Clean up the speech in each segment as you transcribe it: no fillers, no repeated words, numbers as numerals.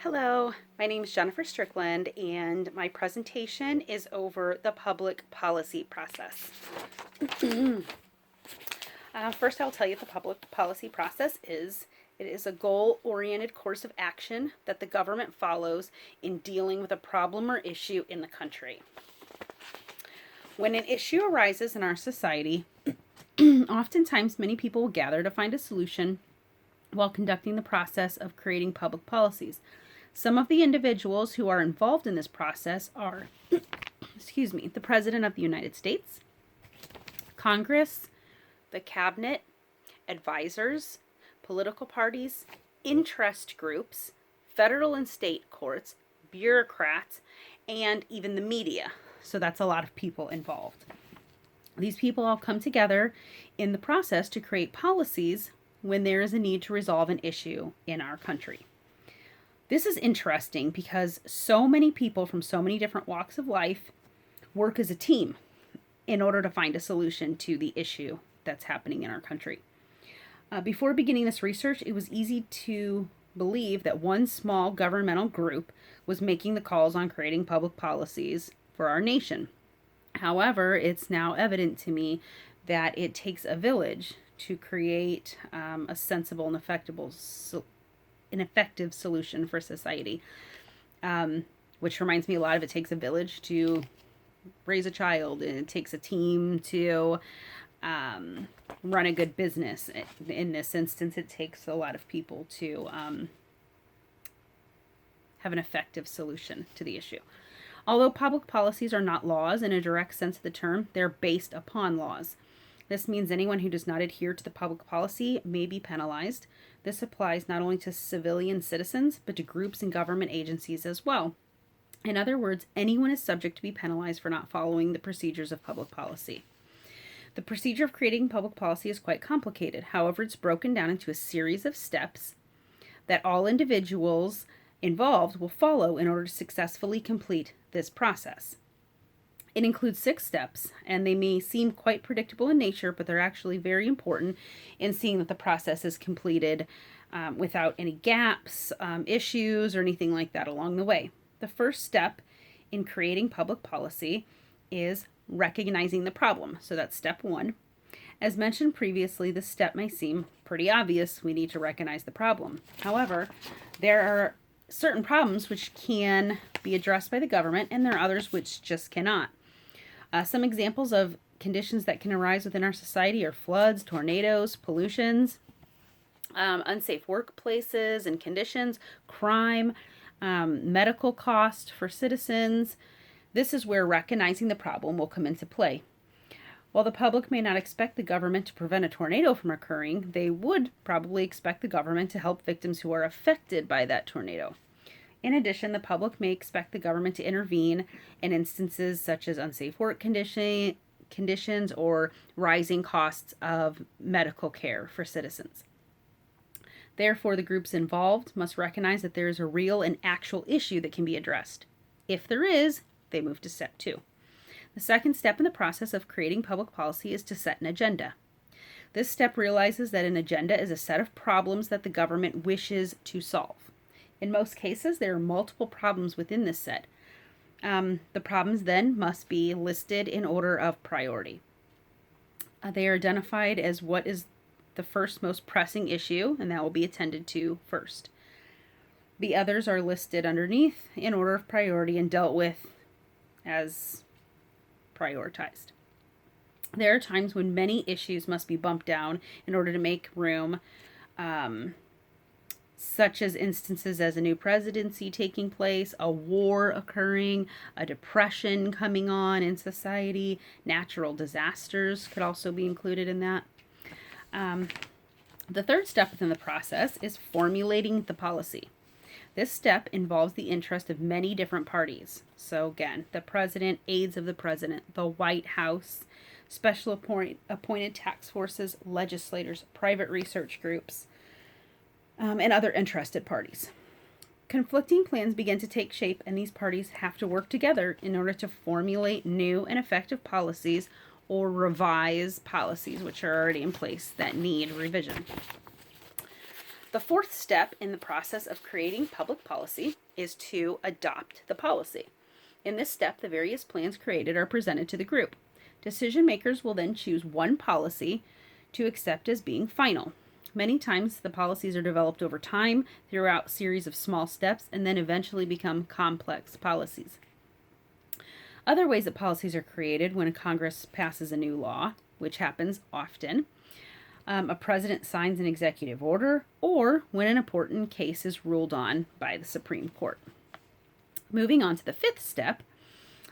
Hello, my name is Jennifer Strickland, and my presentation is over the public policy process. First, I'll tell you what the public policy process is. It is a goal-oriented course of action that the government follows in dealing with a problem or issue in the country. When an issue arises in our society, oftentimes many people will gather to find a solution while conducting the process of creating public policies. Some of the individuals who are involved in this process are, the President of the United States, Congress, the Cabinet, advisors, political parties, interest groups, federal and state courts, bureaucrats, and even the media. So that's a lot of people involved. These people all come together in the process to create policies when there is a need to resolve an issue in our country. This is interesting because so many people from so many different walks of life work as a team in order to find a solution to the issue that's happening in our country. Before beginning this research, it was easy to believe that one small governmental group was making the calls on creating public policies for our nation. However, it's now evident to me that it takes a village to create a sensible and effective solution for society. Which reminds me a lot of it takes a village to raise a child, and it takes a team to run a good business. In this instance, it takes a lot of people to have an effective solution to the issue. Although public policies are not laws in a direct sense of the term, they're based upon laws. This means anyone who does not adhere to the public policy may be penalized. This applies not only to civilian citizens, but to groups and government agencies as well. In other words, anyone is subject to be penalized for not following the procedures of public policy. The procedure of creating public policy is quite complicated. However, it's broken down into a series of steps that all individuals involved will follow in order to successfully complete this process. It includes 6 steps, and they may seem quite predictable in nature, but they're actually very important in seeing that the process is completed without any gaps, issues, or anything like that along the way. The first step in creating public policy is recognizing the problem. So that's step 1. As mentioned previously, this step may seem pretty obvious. We need to recognize the problem. However, there are certain problems which can be addressed by the government, and there are others which just cannot. Some examples of conditions that can arise within our society are floods, tornadoes, pollutions, unsafe workplaces and conditions, crime, medical costs for citizens. This is where recognizing the problem will come into play. While the public may not expect the government to prevent a tornado from occurring, they would probably expect the government to help victims who are affected by that tornado. In addition, the public may expect the government to intervene in instances such as unsafe work conditions or rising costs of medical care for citizens. Therefore, the groups involved must recognize that there is a real and actual issue that can be addressed. If there is, they move to step 2. The second step in the process of creating public policy is to set an agenda. This step realizes that an agenda is a set of problems that the government wishes to solve. In most cases, there are multiple problems within this set. The problems then must be listed in order of priority. They are identified as what is the first most pressing issue, and that will be attended to first. The others are listed underneath in order of priority and dealt with as prioritized. There are times when many issues must be bumped down in order to make room, such as instances as a new presidency taking place, a war occurring, a depression coming on in society, natural disasters could also be included in that. The third step within the process is formulating the policy. This step involves the interest of many different parties. So again, the president, aides of the president, the White House, special appointed task forces, legislators, private research groups, and other interested parties. Conflicting plans begin to take shape, and these parties have to work together in order to formulate new and effective policies or revise policies which are already in place that need revision. The fourth step in the process of creating public policy is to adopt the policy. In this step, the various plans created are presented to the group. Decision makers will then choose one policy to accept as being final. Many times, the policies are developed over time throughout a series of small steps and then eventually become complex policies. Other ways that policies are created when Congress passes a new law, which happens often. A president signs an executive order, or when an important case is ruled on by the Supreme Court. Moving on to the fifth step.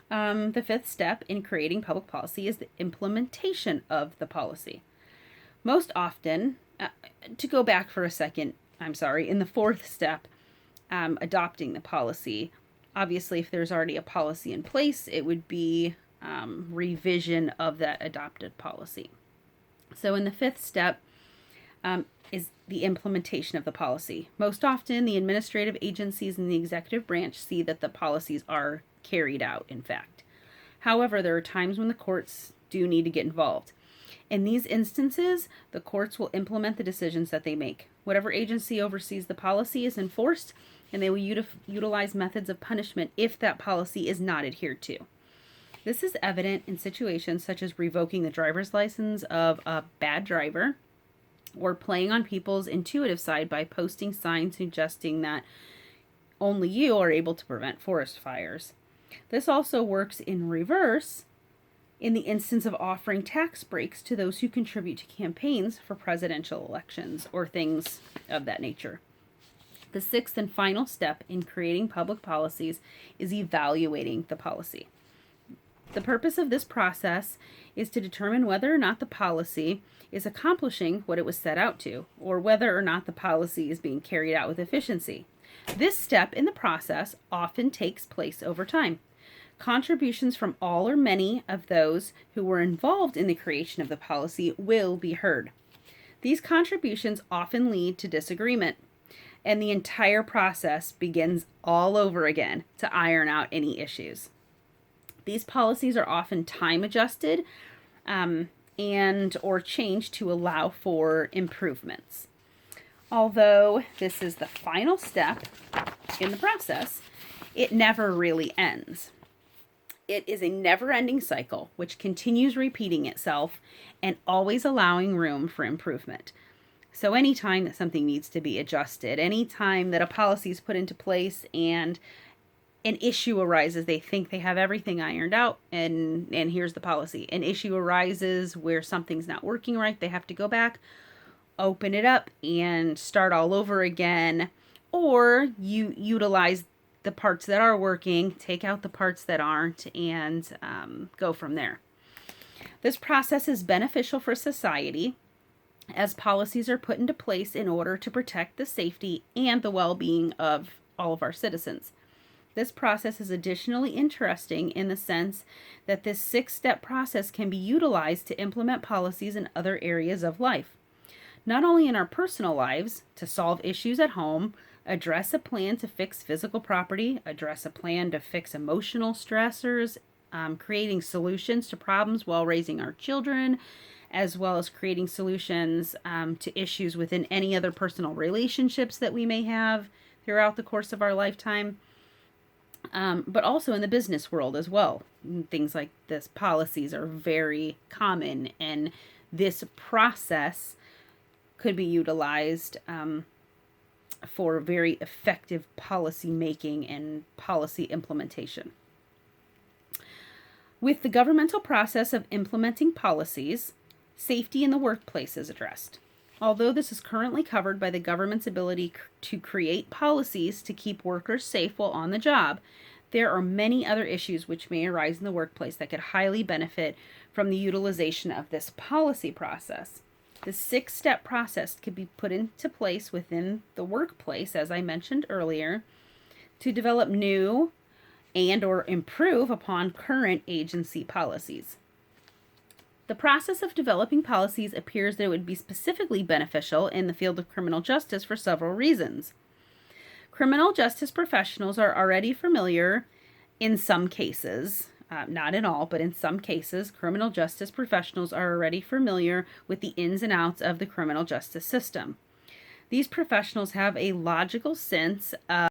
The fifth step in creating public policy is the implementation of the policy. Most often, to go back for a second, in the fourth step, adopting the policy. Obviously, if there's already a policy in place, it would be revision of that adopted policy. So in the fifth step is the implementation of the policy. Most often, the administrative agencies and the executive branch see that the policies are carried out, in fact. However, there are times when the courts do need to get involved. In these instances, the courts will implement the decisions that they make. Whatever agency oversees the policy is enforced, and they will utilize methods of punishment if that policy is not adhered to. This is evident in situations such as revoking the driver's license of a bad driver or playing on people's intuitive side by posting signs suggesting that only you are able to prevent forest fires. This also works in reverse in the instance of offering tax breaks to those who contribute to campaigns for presidential elections or things of that nature. The sixth and final step in creating public policies is evaluating the policy. The purpose of this process is to determine whether or not the policy is accomplishing what it was set out to, or whether or not the policy is being carried out with efficiency. This step in the process often takes place over time. Contributions from all or many of those who were involved in the creation of the policy will be heard. These contributions often lead to disagreement, and the entire process begins all over again to iron out any issues. These policies are often time adjusted and or changed to allow for improvements. Although this is the final step in the process, it never really ends. It is a never-ending cycle which continues repeating itself and always allowing room for improvement. So anytime that something needs to be adjusted, anytime that a policy is put into place and an issue arises, they think they have everything ironed out, and here's the policy. An issue arises where something's not working right, they have to go back, open it up, and start all over again. Or you utilize the parts that are working, take out the parts that aren't, and go from there. This process is beneficial for society as policies are put into place in order to protect the safety and the well-being of all of our citizens. This process is additionally interesting in the sense that this six-step process can be utilized to implement policies in other areas of life. Not only in our personal lives, to solve issues at home, address a plan to fix physical property, address a plan to fix emotional stressors, creating solutions to problems while raising our children, as well as creating solutions to issues within any other personal relationships that we may have throughout the course of our lifetime. But also in the business world as well. Things like this, policies are very common, and this process could be utilized for very effective policy making and policy implementation. With the governmental process of implementing policies, safety in the workplace is addressed. Although this is currently covered by the government's ability to create policies to keep workers safe while on the job, there are many other issues which may arise in the workplace that could highly benefit from the utilization of this policy process. The six-step process could be put into place within the workplace, as I mentioned earlier, to develop new and or improve upon current agency policies. The process of developing policies appears that it would be specifically beneficial in the field of criminal justice for several reasons. Criminal justice professionals are already familiar in some cases, not in all, but in some cases, criminal justice professionals are already familiar with the ins and outs of the criminal justice system. These professionals have a logical sense